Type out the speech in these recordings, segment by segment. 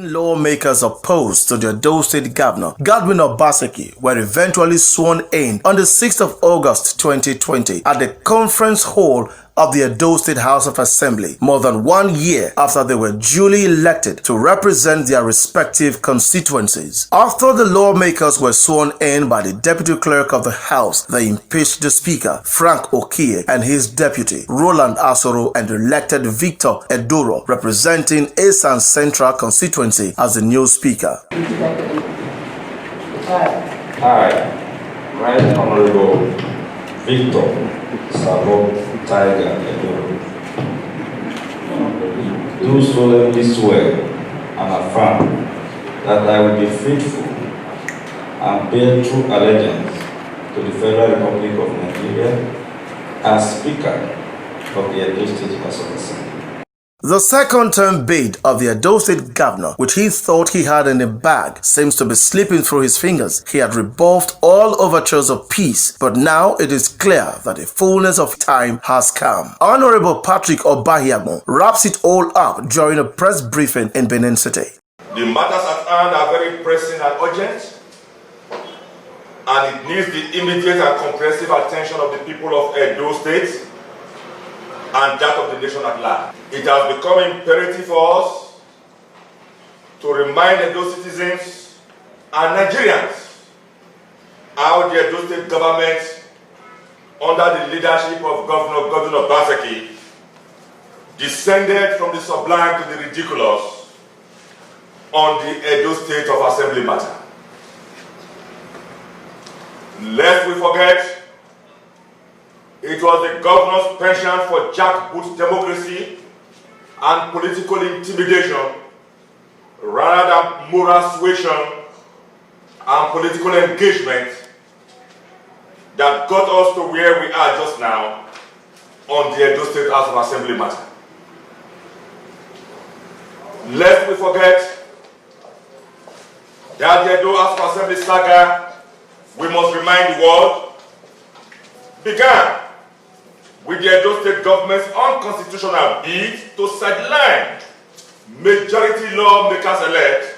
Lawmakers opposed to the Edo State Governor, Godwin Obaseki, were eventually sworn in on the 6th of August 2020 at the conference hall of the Edo State House of Assembly, more than 1 year after they were duly elected to represent their respective constituencies. After the lawmakers were sworn in by the Deputy Clerk of the House, they impeached the Speaker, Frank Okie, and his deputy, Roland Asoro, and elected Victor Edoro, representing Esan Central constituency, as the new Speaker. I, Right Honorable Victor Savo Tiger Edoro, do solemnly swear and affirm that I will be faithful and bear true allegiance to the Federal Republic of Nigeria as Speaker of the Edo State House of Assembly. The second-term bid of the Edo State Governor, which he thought he had in the bag, seems to be slipping through his fingers. He had rebuffed all overtures of peace, but now it is clear that the fullness of time has come. Honorable Patrick Obahiamo wraps it all up during a press briefing in Benin City. The matters at hand are very pressing and urgent, and it needs the immediate and comprehensive attention of the people of Edo State and that of the nation at large. It has become imperative for us to remind Edo citizens and Nigerians how the Edo State government, under the leadership of Governor Godwin Obaseki, descended from the sublime to the ridiculous on the Edo State of Assembly matter. Lest we forget, it was the governor's penchant for jackboot democracy and political intimidation rather than moral suasion and political engagement that got us to where we are just now on the Edo State House of Assembly matter. Lest we forget that the Edo House of Assembly saga, we must remind the world, began with the Edo State government's unconstitutional bid to sideline majority lawmakers-elect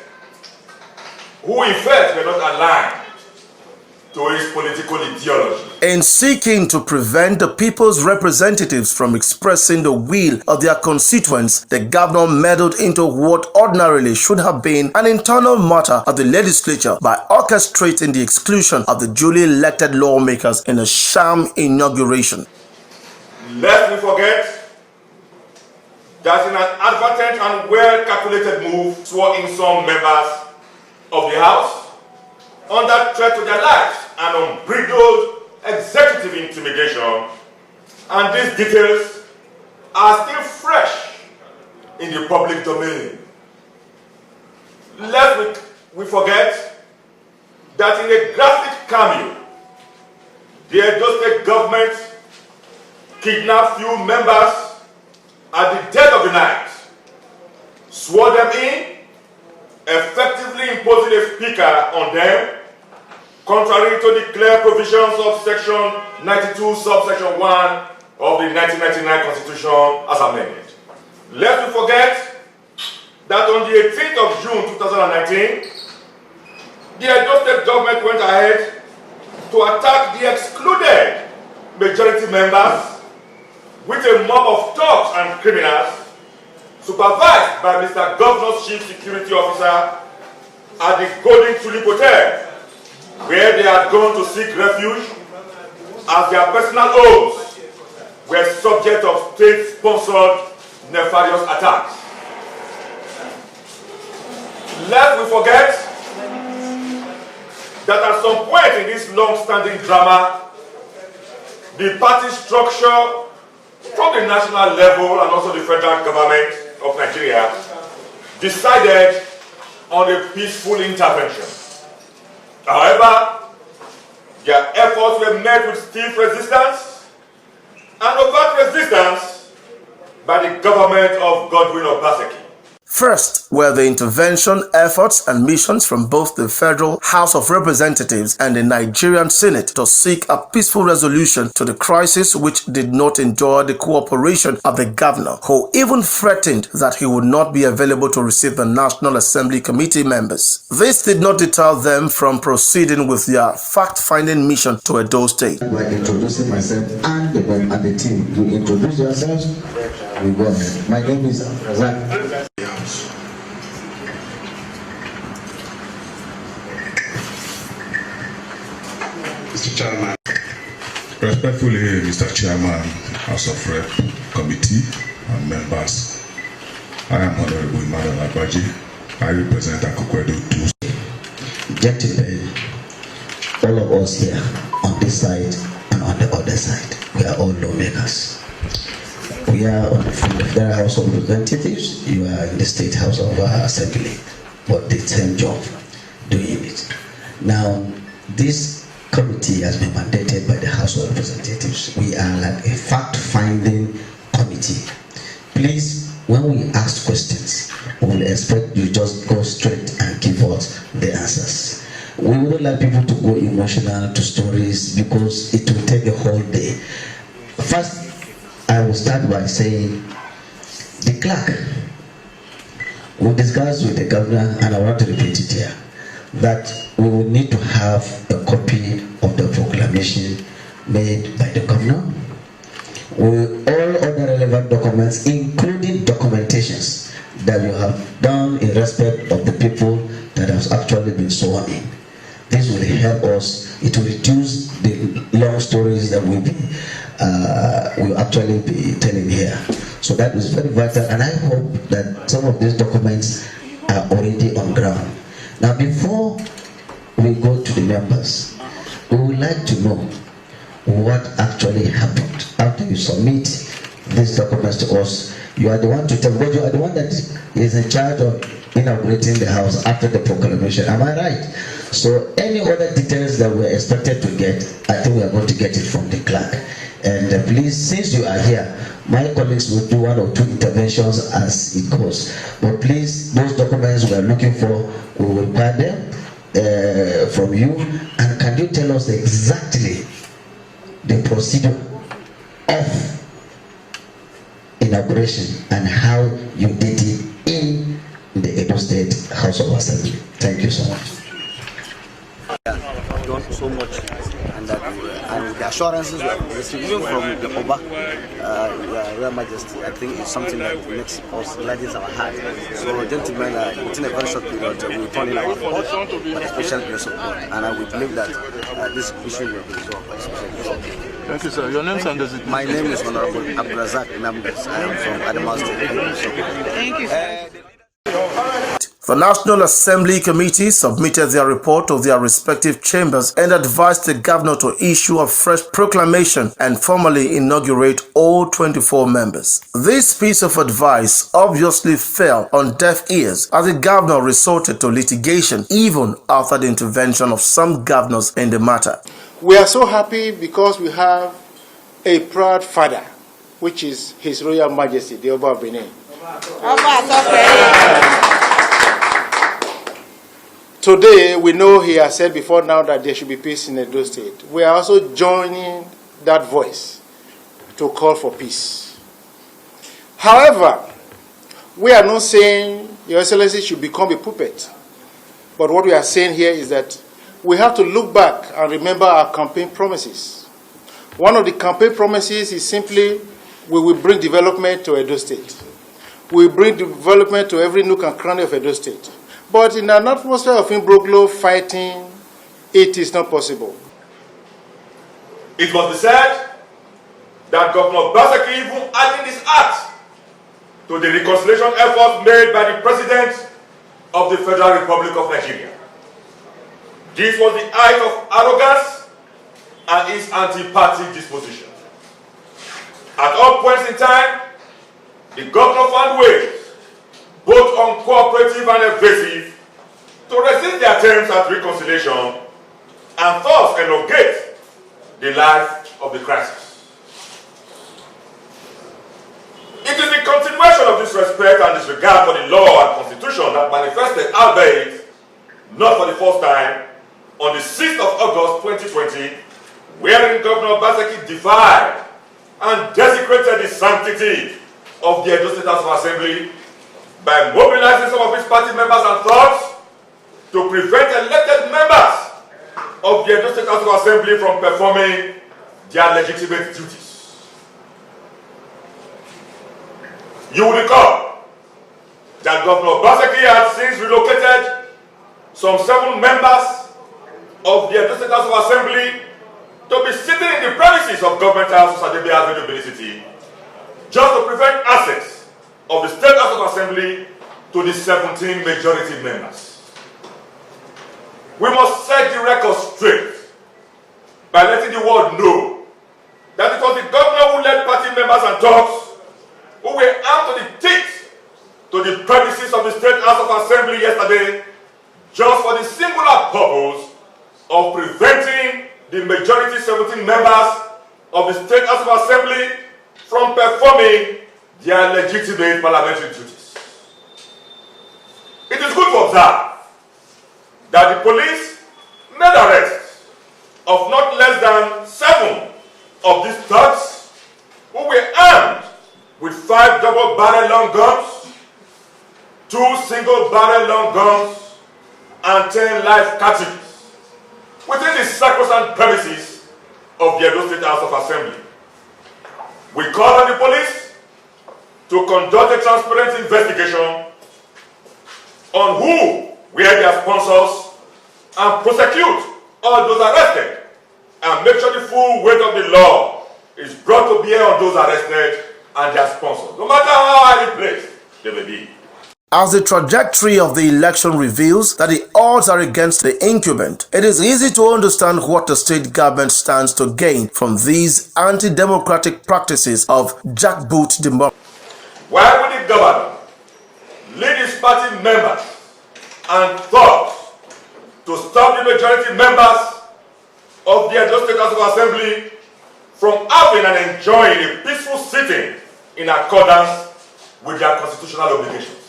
who in fact were not aligned to his political ideology. In seeking to prevent the people's representatives from expressing the will of their constituents, the governor meddled into what ordinarily should have been an internal matter of the legislature by orchestrating the exclusion of the duly elected lawmakers in a sham inauguration. Lest we forget that in an advertent and well-calculated move swore in some members of the House under threat to their lives and unbridled executive intimidation, and these details are still fresh in the public domain. Lest we forget that in a graphic cameo, the Edo State government kidnapped few members at the dead of the night, swore them in, effectively imposing a speaker on them, contrary to the clear provisions of Section 92, subsection 1 of the 1999 Constitution as amended. Lest we forget that on the 18th of June 2019, the Edo State government went ahead to attack the excluded majority members with a mob of thugs and criminals supervised by Mr. Governor's Chief Security Officer at the Golden Tulip Hotel, where they had gone to seek refuge as their personal homes were subject of state-sponsored nefarious attacks. Lest we forget that at some point in this long-standing drama, the party structure from the national level and also the federal government of Nigeria decided on a peaceful intervention. However, their efforts were met with stiff resistance and overt resistance by the government of Godwin Obaseki. First were the intervention efforts and missions from both the Federal House of Representatives and the Nigerian Senate to seek a peaceful resolution to the crisis, which did not enjoy the cooperation of the governor, who even threatened that he would not be available to receive the National Assembly Committee members. This did not deter them from proceeding with their fact-finding mission to Edo State. By introducing myself and the team, you introduce yourselves. We go ahead. My name is Razak. Mr. Chairman, respectfully, Mr. Chairman, House of Rep Committee and members, I am Honorable Emmanuel Agbaji. I represent Akukwedo 2. Gentlemen, all of us here on this side and on the other side, we are all lawmakers. We are on the Federal House of Representatives, you are in the State House of Assembly, but the same job doing it. Now, this committee has been mandated by the House of Representatives. We are like a fact-finding committee. Please, when we ask questions, we will expect you just go straight and give us the answers. We wouldn't like people to go emotional to stories because it will take a whole day. First, I will start by saying the clerk will discuss with the governor, and I want to repeat it here, that we will need to have a copy of the proclamation made by the governor with all other relevant documents, including documentations that you have done in respect of the people that have actually been sworn in. This will help us. It will reduce the long stories that we'll actually be telling here. So that is very vital, and I hope that some of these documents are already on ground. Now, before we go to the members, we would like to know what actually happened after you submit these documents to us. You are the one to tell, because you are the one that is in charge of inaugurating the house after the proclamation. Am I right? So any other details that we're expected to get, I think we are going to get it from the clerk. And please, since you are here, my colleagues will do one or two interventions as it goes. But please, those documents we are looking for, we will require them from you. And can you tell us exactly the procedure of inauguration and how you did it in the Edo State House of Assembly? Thank you so much. Done so much, and the assurances we have received from the Oba, Royal Majesty, I think it's something that makes us gladden our heart. So, gentlemen, within a very short period, we will turn in our report by the special grace of God, and we believe that this issue will be resolved by the special grace of God. Thank you, sir. Your name and designation? My name is Honorable Abdulrazak Namdes. I am from Adamawa State. Thank you, sir. The National Assembly Committee submitted their report to their respective chambers and advised the governor to issue a fresh proclamation and formally inaugurate all 24 members. This piece of advice obviously fell on deaf ears as the governor resorted to litigation even after the intervention of some governors in the matter. We are so happy because we have a proud father, which is His Royal Majesty, the Oba of Benin. Today, we know he has said before now that there should be peace in Edo State. We are also joining that voice to call for peace. However, we are not saying Your Excellency should become a puppet. But what we are saying here is that we have to look back and remember our campaign promises. One of the campaign promises is simply, we will bring development to Edo State. We will bring development to every nook and cranny of Edo State. But in an atmosphere of imbroglio fighting, it is not possible. It must be said that Governor Basaki even added his act to the reconciliation efforts made by the President of the Federal Republic of Nigeria. This was the height of arrogance and his anti-party disposition. At all points in time, the governor found ways, both uncooperative and evasive, to resist the attempts at reconciliation and thus elongate the life of the crisis. It is the continuation of this respect and disregard for the law and constitution that manifested, albeit not for the first time, on the 6th of August 2020, wherein Governor Obaseki defied and desecrated the sanctity of the Edo State House of Assembly by mobilizing some of his party members and thugs to prevent elected members of the Edo State House of Assembly from performing their legitimate duties. You will recall that Governor Obaseki had since relocated some 7 members of the Edo State House of Assembly to be sitting in the premises of Government House of Adebia's University just to prevent access of the State House of Assembly to the 17 majority members. We must set the record straight by letting the world know that it was the governor who led party members and thugs who were armed to the teeth to the premises of the State House of Assembly yesterday just for the singular purpose of preventing the majority 17 members of the State House of Assembly from performing their legitimate parliamentary duties. It is good to observe that the police made arrests of not less than 7 of these thugs who were armed with 5 double-barrel long guns, 2 single-barrel long guns, and 10 live cartridges within the sacrosanct premises of the Edo State House of Assembly. We call on the police to conduct a transparent investigation on who were their sponsors and prosecute all those arrested and make sure the full weight of the law is brought to bear on those arrested and their sponsors, no matter how highly placed they may be. As the trajectory of the election reveals that the odds are against the incumbent, it is easy to understand what the state government stands to gain from these anti-democratic practices of jackboot democracy. Why would the governor lead his party members and thugs to stop the majority members of the Edo State House of Assembly from having and enjoying a peaceful sitting in accordance with their constitutional obligations?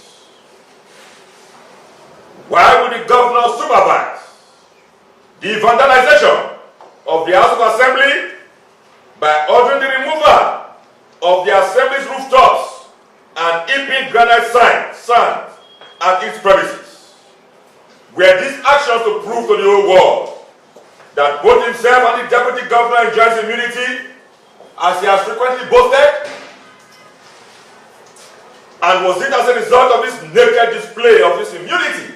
Why would the governor supervise the vandalization of the House of Assembly by ordering the removal of the Assembly's rooftops and heaping granite sand at its premises? Were these actions to prove to the whole world that both himself and the deputy governor enjoys immunity, as he has frequently boasted? And was it as a result of this naked display of his immunity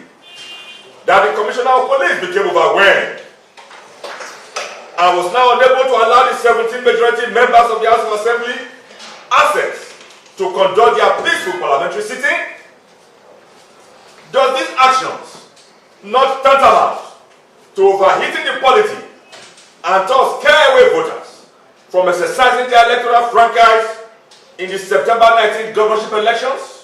that the Commissioner of Police became overwhelmed and was now unable to allow the 17 majority members of the House of Assembly access to conduct their peaceful parliamentary sitting? Does these actions not tantamount to overheating the polity and thus scare away voters from exercising their electoral franchise in the September 19th governorship elections?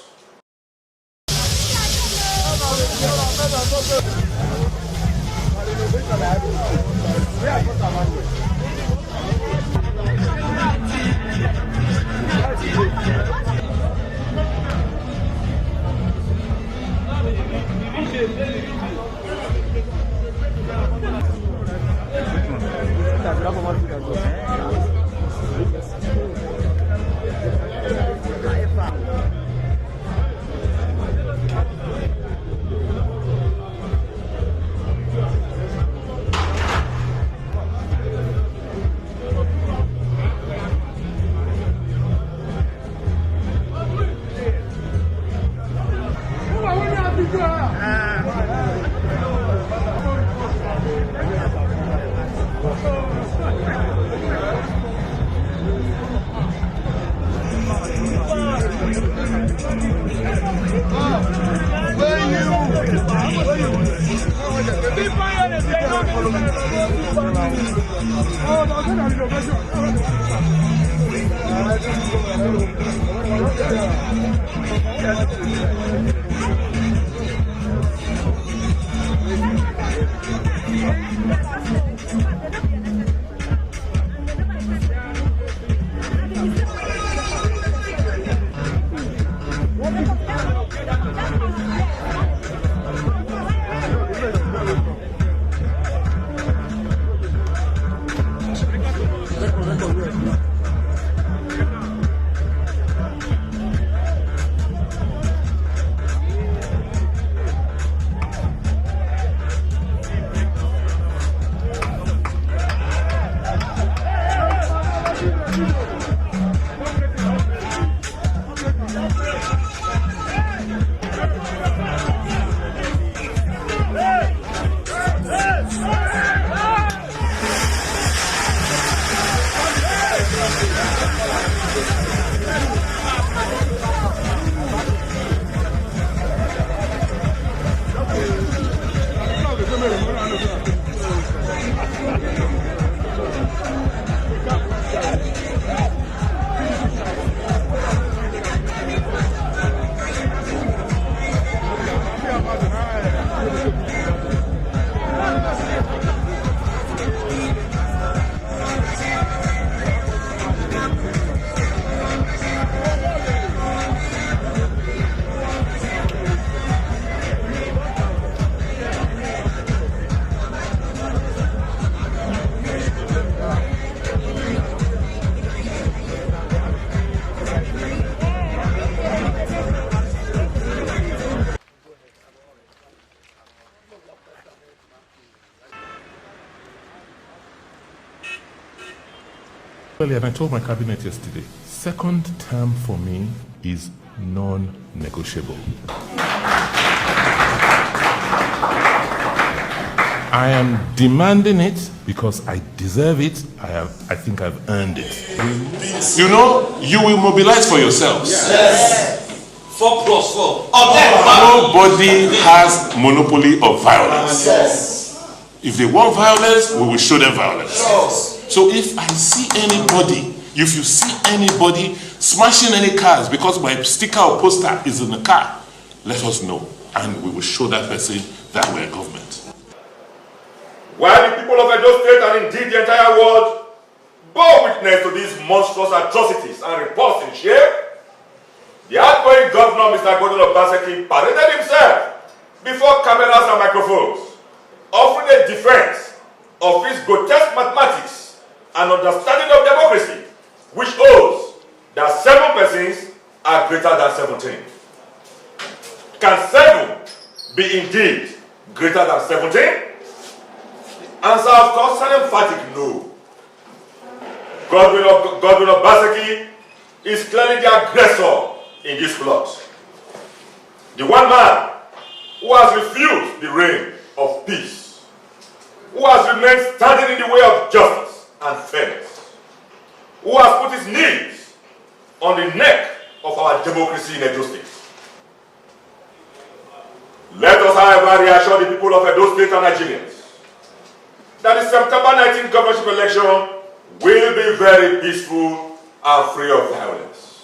clearly, and I told my cabinet yesterday, second term for me is non-negotiable. I am demanding it because I deserve it. I think I've earned it. You know, you will mobilize for yourselves. Yes. 4 plus 4. Nobody has monopoly of violence. Yes. If they want violence, we will show them violence. Yes. So if I see anybody, if you see anybody smashing any cars because my sticker or poster is in the car, let us know, and we will show that person that we're government. While the people of Edo State and indeed the entire world bore witness to these monstrous atrocities and reports in shame, the outgoing governor, Mr. Godwin Obaseki, paraded himself before cameras and microphones, offering a defense of his grotesque mathematics and understanding of democracy, which holds that 7 persons are greater than 17. Can 7 be indeed greater than 17? Answer, of course, an emphatic no. Godwin Obaseki is clearly the aggressor in this plot. The one man who has refused the reign of peace, who has remained standing in the way of justice and fairness, who has put his knees on the neck of our democracy in Edo State. Let us, however, reassure the people of Edo State and Nigerians that the September 19th governorship election will be very peaceful and free of violence.